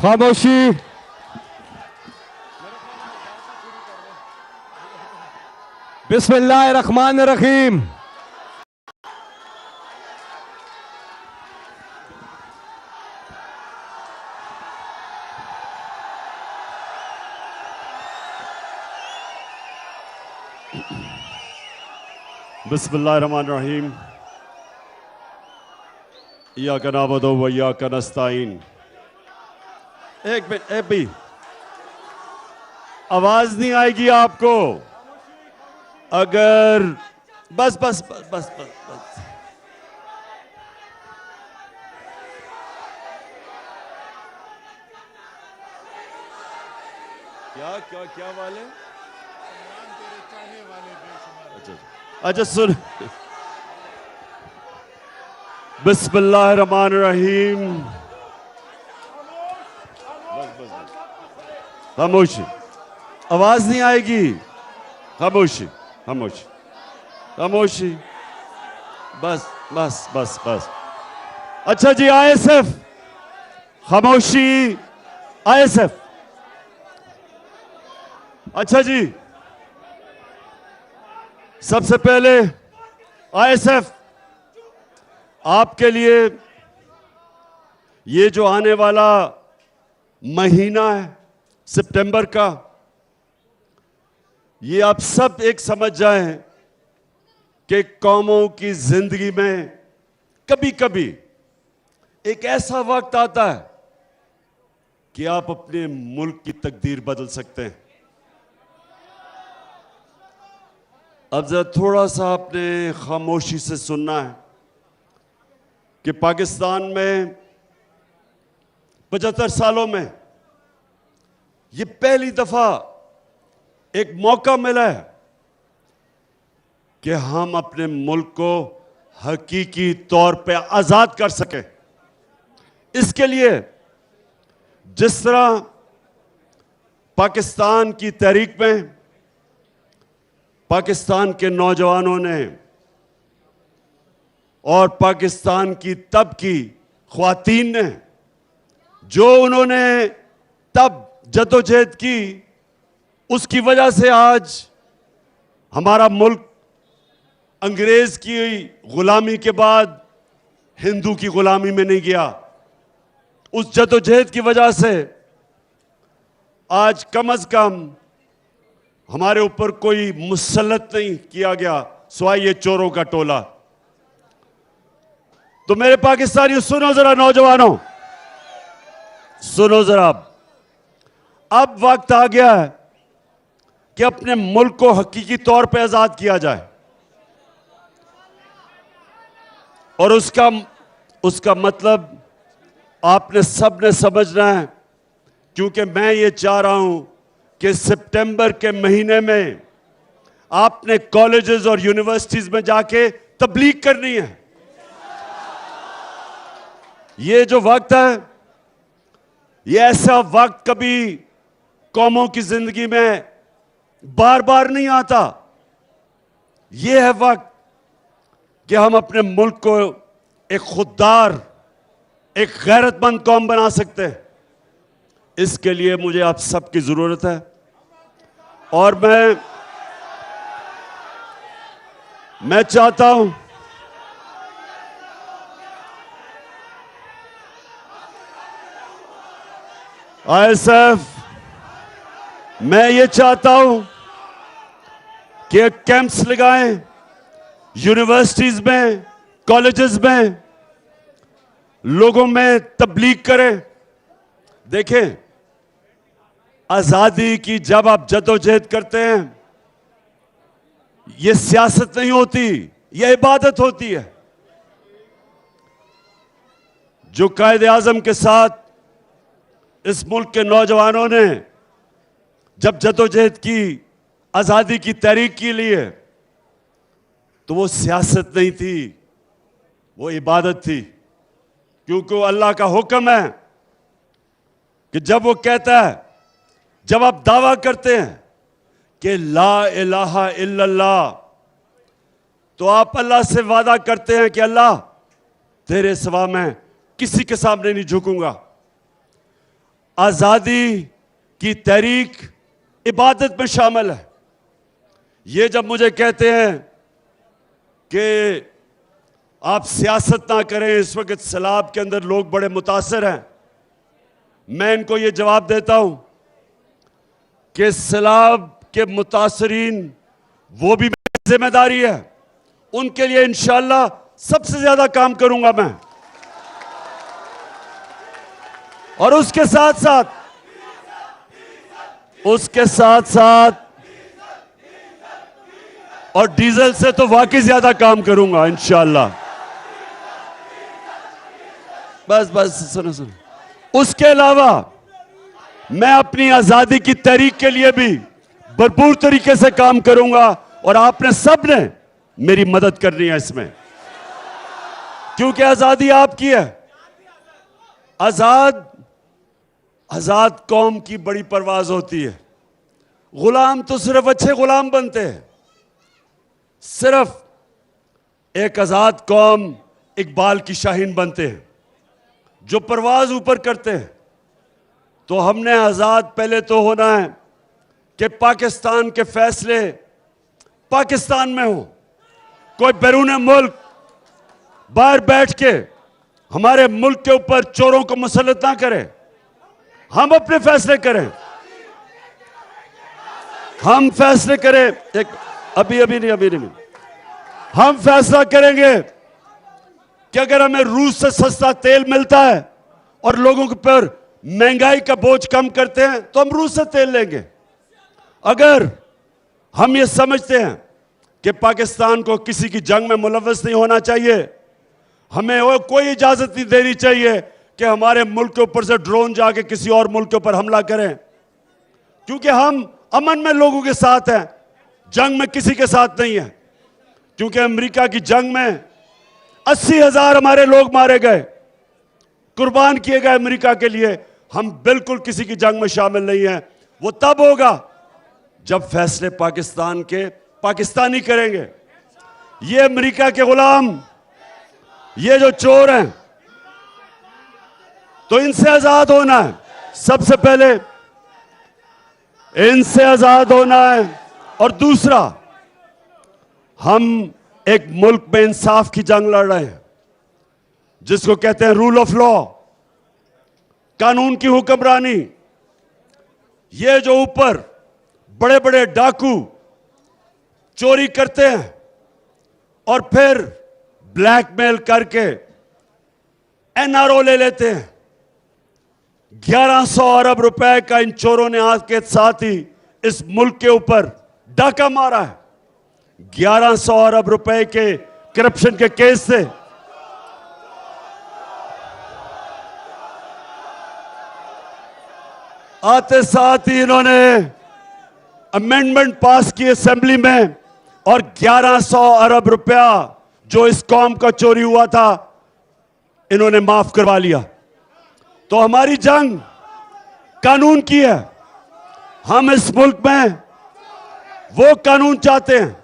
खामोशी। बिस्मिल्लाहिर्रहमानिर्रहीम। बिस्मिल्लाहिर्रहमानिर्रहीम। इय्याका नअबुदु व इय्याका नस्तईन। एक मिनट, एक भी आवाज नहीं आएगी आपको अगर बस बस बस बस बस, बस। क्या क्या क्या वाले? अच्छा अच्छा सुन। बिस्मिल्लाहिर्रहमानिर्रहीम। खामोशी, आवाज नहीं आएगी। खामोशी खामोशी खामोशी, बस बस बस बस। अच्छा जी, आईएसएफ, खामोशी, आईएसएफ। अच्छा जी, सबसे पहले आईएसएफ आपके लिए ये जो आने वाला महीना है सितंबर का, ये आप सब एक समझ जाएं कि कौमों की जिंदगी में कभी कभी एक ऐसा वक्त आता है कि आप अपने मुल्क की तकदीर बदल सकते हैं। अब जरा थोड़ा सा आपने खामोशी से सुनना है कि पाकिस्तान में 75 सालों में ये पहली दफा एक मौका मिला है कि हम अपने मुल्क को हकीकी तौर पे आजाद कर सके। इसके लिए जिस तरह पाकिस्तान की तहरीक में पाकिस्तान के नौजवानों ने और पाकिस्तान की तब की ख्वातीन ने जो उन्होंने तब जद्दोजहद की, उसकी वजह से आज हमारा मुल्क अंग्रेज की गुलामी के बाद हिंदू की गुलामी में नहीं गया। उस जद्दोजहद की वजह से आज कम से कम हमारे ऊपर कोई मुसल्लत नहीं किया गया सिवाय ये चोरों का टोला। तो मेरे पाकिस्तानियों सुनो जरा, नौजवानों सुनो जरा, अब वक्त आ गया है कि अपने मुल्क को हकीकी तौर पे आजाद किया जाए। और उसका मतलब आपने सबने समझना है, क्योंकि मैं ये चाह रहा हूं कि सितंबर के महीने में आपने कॉलेजेस और यूनिवर्सिटीज में जाके तबलीग करनी है। ये जो वक्त है, ये ऐसा वक्त कभी कौमों की जिंदगी में बार बार नहीं आता। ये है वक्त कि हम अपने मुल्क को एक खुददार, एक गैरतमंद कौम बना सकते हैं। इसके लिए मुझे आप सबकी जरूरत है। और मैं चाहता हूं आईएसएफ, मैं ये चाहता हूं कि कैंप्स लगाएं यूनिवर्सिटीज में, कॉलेजेस में, लोगों में तबलीग करें। देखें, आजादी की जब आप जद्दोजहद करते हैं, ये सियासत नहीं होती, ये इबादत होती है। जो कायदे आजम के साथ इस मुल्क के नौजवानों ने जब जद्दोजहद की, आजादी की तहरीक के लिए, तो वो सियासत नहीं थी, वो इबादत थी। क्योंकि वो अल्लाह का हुक्म है कि जब वो कहता है, जब आप दावा करते हैं कि ला इलाहा इल्लल्लाह, तो आप अल्लाह से वादा करते हैं कि अल्लाह तेरे सिवा मैं किसी के सामने नहीं झुकूंगा। आजादी की तहरीक इबादत में शामिल है। ये जब मुझे कहते हैं कि आप सियासत ना करें, इस वक्त सैलाब के अंदर लोग बड़े मुतासर हैं, मैं इनको ये जवाब देता हूं कि सैलाब के मुतासरीन वो भी मेरी जिम्मेदारी है, उनके लिए इंशाअल्लाह सबसे ज्यादा काम करूंगा मैं। और उसके साथ साथ और डीजल से तो वाकई ज्यादा काम करूंगा इंशाअल्लाह। बस सुनो। उसके अलावा मैं अपनी आजादी की तहरीक के लिए भी भरपूर तरीके से काम करूंगा और आपने सब ने मेरी मदद करनी है इसमें, क्योंकि आजादी आपकी है। आजाद कौम की बड़ी परवाज होती है। गुलाम तो सिर्फ अच्छे गुलाम बनते हैं। सिर्फ एक आजाद कौम इकबाल की शाहीन बनते हैं जो परवाज ऊपर करते हैं। तो हमने आजाद पहले तो होना है कि पाकिस्तान के फैसले पाकिस्तान में हो। कोई बैरून मुल्क बाहर बैठ के हमारे मुल्क के ऊपर चोरों को मुसल्लत ना करे। हम अपने फैसले करें, हम फैसले करें। अभी नहीं। हम फैसला करेंगे कि अगर हमें रूस से सस्ता तेल मिलता है और लोगों के ऊपर महंगाई का बोझ कम करते हैं तो हम रूस से तेल लेंगे। अगर हम ये समझते हैं कि पाकिस्तान को किसी की जंग में मुलव्वस नहीं होना चाहिए, हमें वो कोई इजाजत नहीं देनी चाहिए कि हमारे मुल्क के ऊपर से ड्रोन जाके किसी और मुल्क के ऊपर हमला करें, क्योंकि हम अमन में लोगों के साथ हैं, जंग में किसी के साथ नहीं है। क्योंकि अमेरिका की जंग में 80,000 हमारे लोग मारे गए, कुर्बान किए गए अमेरिका के लिए। हम बिल्कुल किसी की जंग में शामिल नहीं हैं। वो तब होगा जब फैसले पाकिस्तान के पाकिस्तानी करेंगे। ये अमेरिका के गुलाम, ये जो चोर हैं, तो इनसे आजाद होना है। सबसे पहले इनसे आजाद होना है। और दूसरा, हम एक मुल्क में इंसाफ की जंग लड़ रहे हैं, जिसको कहते हैं रूल ऑफ लॉ, कानून की हुक्मरानी। ये जो ऊपर बड़े बड़े डाकू चोरी करते हैं और फिर ब्लैकमेल करके एनआरओ ले लेते हैं, 1100 अरब रुपए का इन चोरों ने आज के साथ ही इस मुल्क के ऊपर डाका मारा है। 1100 अरब रुपए के करप्शन के केस से आते साथ ही इन्होंने अमेंडमेंट पास की असेंबली में और 1100 अरब रुपया जो इस कौम का चोरी हुआ था इन्होंने माफ करवा लिया। तो हमारी जंग कानून की है। हम इस मुल्क में वो कानून चाहते हैं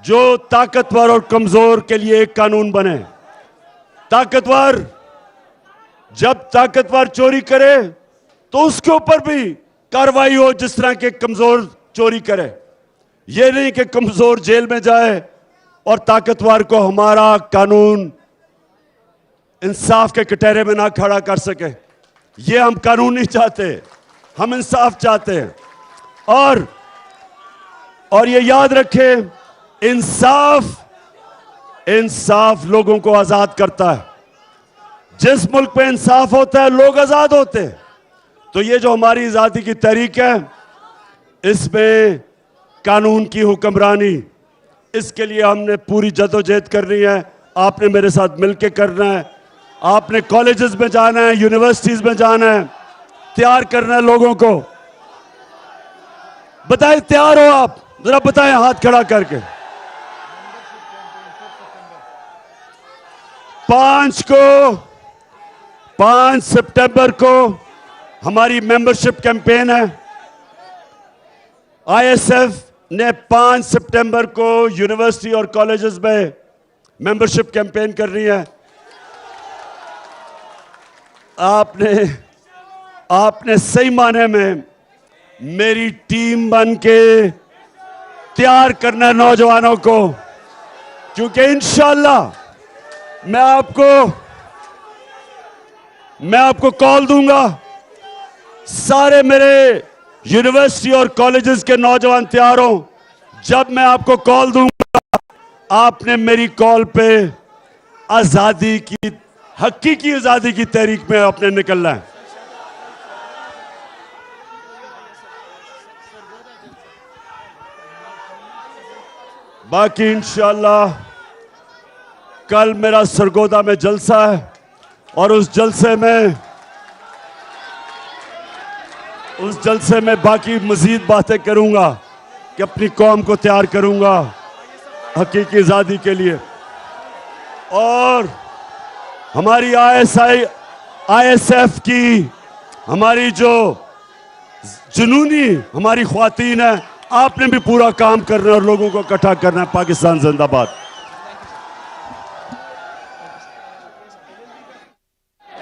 जो ताकतवर और कमजोर के लिए एक कानून बने। ताकतवर जब ताकतवर चोरी करे तो उसके ऊपर भी कार्रवाई हो जिस तरह के कमजोर चोरी करे। ये नहीं कि कमजोर जेल में जाए और ताकतवर को हमारा कानून इंसाफ के कटहरे में ना खड़ा कर सके। ये हम कानून नहीं चाहते, हम इंसाफ चाहते हैं। और ये याद रखें, इंसाफ लोगों को आजाद करता है। जिस मुल्क में इंसाफ होता है लोग आजाद होते हैं। तो ये जो हमारी आजादी की तहरीक है, इसमें कानून की हुक्मरानी, इसके लिए हमने पूरी जदोजहद करनी है। आपने मेरे साथ मिलकर करना है। आपने कॉलेजेस में जाना है, यूनिवर्सिटीज में जाना है, तैयार करना है लोगों को। बताएं तैयार हो आप? जरा बताएं हाथ खड़ा करके। 5 सितंबर को हमारी मेंबरशिप कैंपेन है। आईएसएफ ने 5 सितंबर को यूनिवर्सिटी और कॉलेजेस में मेंबरशिप कैंपेन करनी है। आपने सही माने में मेरी टीम बन के तैयार करना है नौजवानों को, क्योंकि इंशाल्लाह मैं आपको कॉल दूंगा। सारे मेरे यूनिवर्सिटी और कॉलेजेस के नौजवान तैयार हो। जब मैं आपको कॉल दूंगा, आपने मेरी कॉल पे आजादी की, हकीकी आजादी की तहरीक में आपने निकलना है। बाकी इंशाल्लाह कल मेरा सरगोदा में जलसा है और उस जलसे में बाकी मजीद बातें करूंगा कि अपनी कौम को तैयार करूंगा हकीकी आजादी के लिए। और हमारी आईएसएफ की हमारी जो जुनूनी हमारी ख्वातीन है, आपने भी पूरा काम करना है और लोगों को इकट्ठा करना है। पाकिस्तान जिंदाबाद।